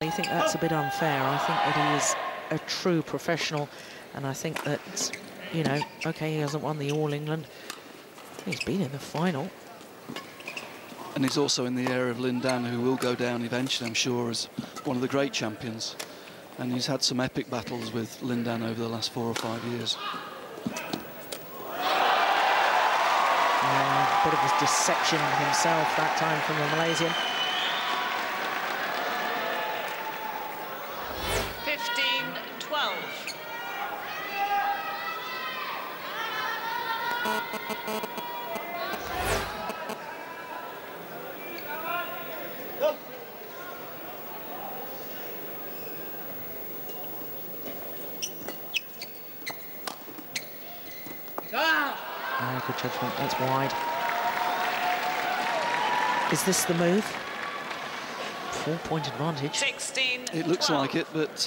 I think that's a bit unfair. I think that he is a true professional, and I think that, you know, okay, he hasn't won the All England. He's been in the final. And he's also in the area of Lindan, who will go down eventually, I'm sure, as one of the great champions. And he's had some epic battles with Lindan over the last 4 or 5 years. Yeah, a bit of a deception himself that time from the Malaysian. 15-12. Good judgment, that's wide. Is this the move? 4-point advantage. 16. It looks like it, but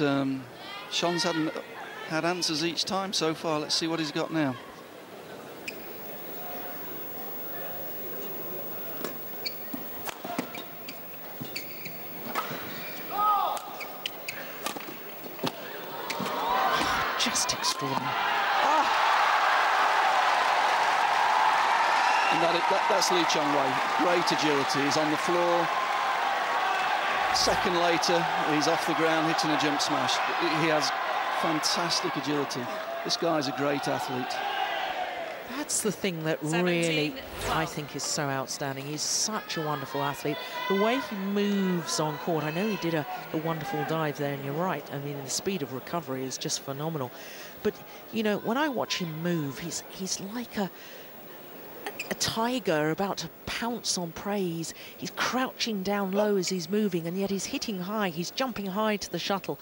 Shon's had answers each time so far. Let's see what he's got now. Just extraordinary. And that's Lee Chong Wei. Great agility. He's on the floor. Second later, he's off the ground hitting a jump smash. He has fantastic agility. This guy's a great athlete. That's the thing that really, I think, is so outstanding. He's such a wonderful athlete. The way he moves on court, I know he did a wonderful dive there, and you're right. I mean, the speed of recovery is just phenomenal. But, you know, when I watch him move, he's like a tiger about to pounce on prey. He's crouching down low as he's moving, and yet he's hitting high. He's jumping high to the shuttle.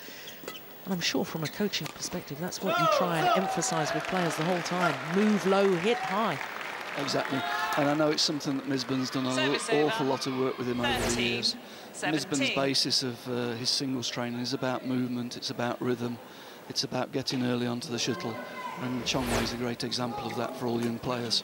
And I'm sure from a coaching perspective, that's what you try and emphasise with players the whole time. Move low, hit high. Exactly. And I know it's something that Misban's done an awful lot of work with him over the years. Misban's basis of his singles training is about movement, it's about rhythm, it's about getting early onto the shuttle. And Chong Wei's a great example of that for all young players.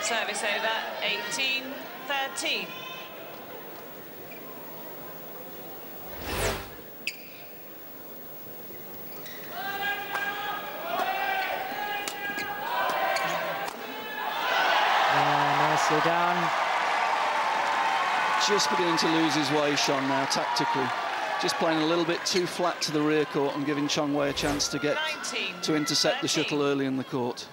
Service over, 18-13. Nicely done. Just beginning to lose his way, Shon, now, tactically. Just playing a little bit too flat to the rear court and giving Chong Wei a chance to get to intercept the shuttle early in the court.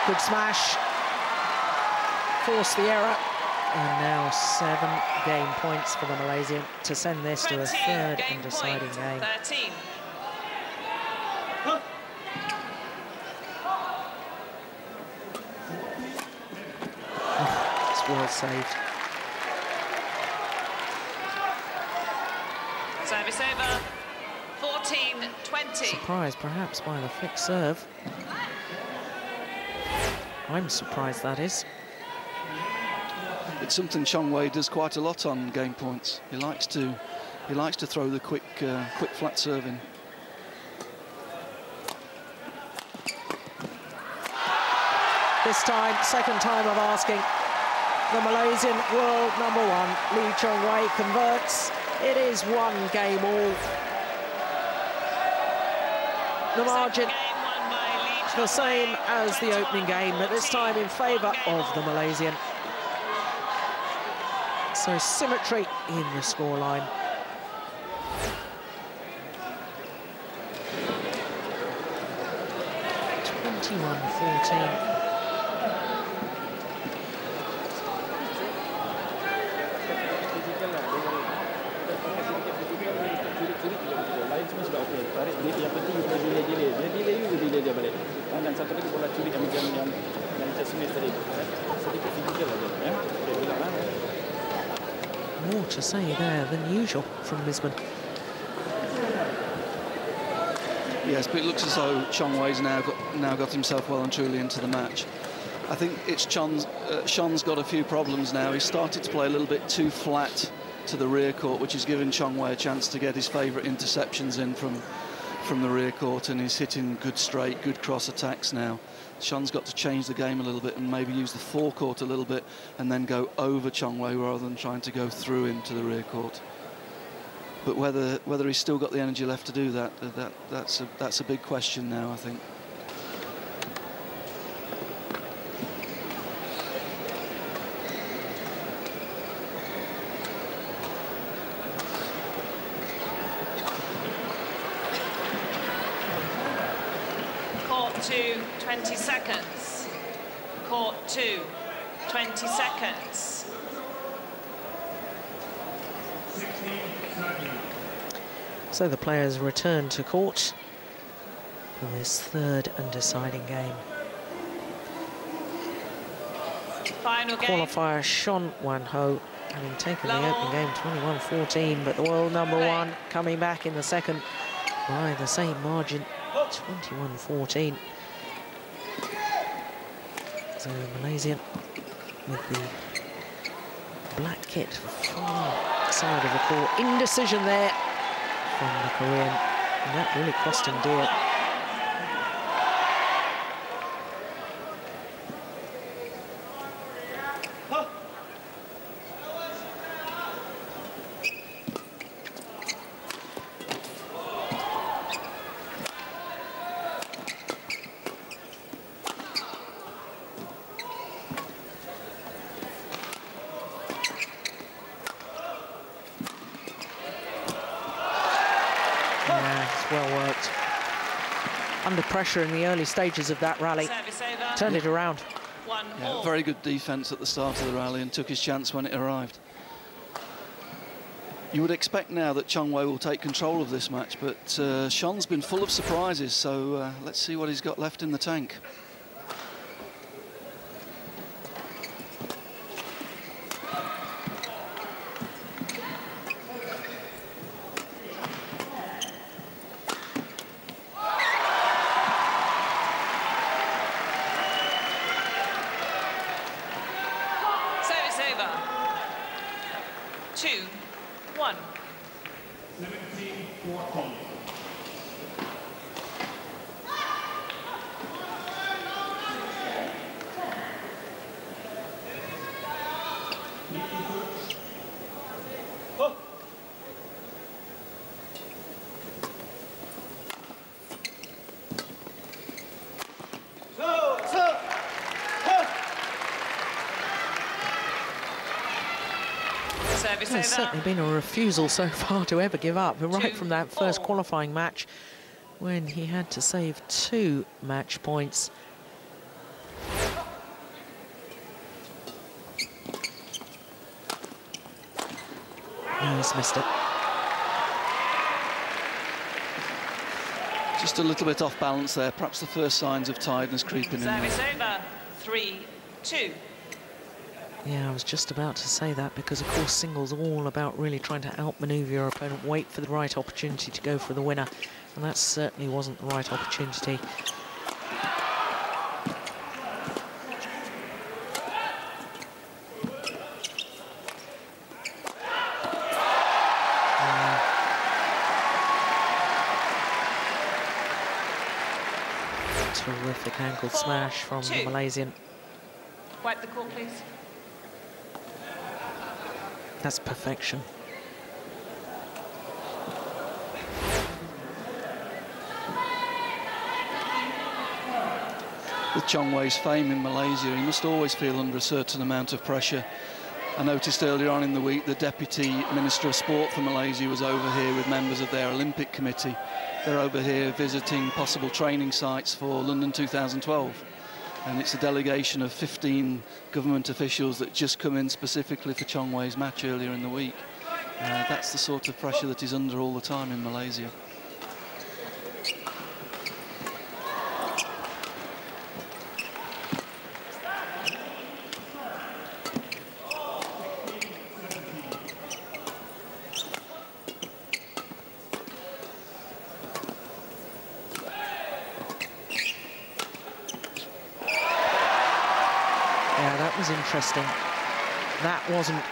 Good smash. Force the error. And now 7 game points for the Malaysian to send this to a third and deciding game. 13. It's well saved. Service over, 14-20. Surprised perhaps by the flick serve. I'm surprised, that is. It's something Chong Wei does quite a lot on game points. He likes to throw the quick flat serve in. This time, second time of asking. The Malaysian world #1, Lee Chong Wei, converts. It is 1 game all. The margin the same as the opening game, but this time in favour of the Malaysian. So symmetry in the scoreline. (21-14). More to say there than usual from Misban. Yes, but it looks as though Chong Wei's now got himself well and truly into the match. I think it's Shon's got a few problems now. He's started to play a little bit too flat to the rear court, which is giving Chong Wei a chance to get his favourite interceptions in from the rear court, and he's hitting good straight, good cross attacks now. Shon's got to change the game a little bit and maybe use the forecourt a little bit and then go over Chong Wei rather than trying to go through him to the rear court. But whether he's still got the energy left to do that, that's a big question now, I think. Court 2, 20 seconds. Court 2, 20 seconds. So the players return to court for this third and deciding game. Final game. Qualifier Shon Wan-ho having taken the opening game 21-14, but the world number one coming back in the second by the same margin, 21-14. So Malaysian with the black kit far side of the court. Indecision there from the Korean, and that really cost him dear. Well worked. Under pressure in the early stages of that rally. Turned it around. Yeah, very good defence at the start of the rally and took his chance when it arrived. You would expect now that Chong Wei will take control of this match, but Shon's been full of surprises, so let's see what he's got left in the tank. There's certainly been a refusal so far to ever give up, right from that first qualifying match when he had to save 2 match points. No, he's missed it. Just a little bit off balance there, perhaps the first signs of tiredness creeping in. Service over, 3-2. Yeah, I was just about to say that because, of course, singles are all about really trying to outmaneuver your opponent, wait for the right opportunity to go for the winner, and that certainly wasn't the right opportunity. Terrific ankle smash from the Malaysian. Wipe the court, please. That's perfection. With Chong Wei's fame in Malaysia, he must always feel under a certain amount of pressure. I noticed earlier on in the week the Deputy Minister of Sport for Malaysia was over here with members of their Olympic Committee. They're over here visiting possible training sites for London 2012. And it's a delegation of 15 government officials that just come in specifically for Chong Wei's match earlier in the week. That's the sort of pressure that he's under all the time in Malaysia. interesting. That wasn't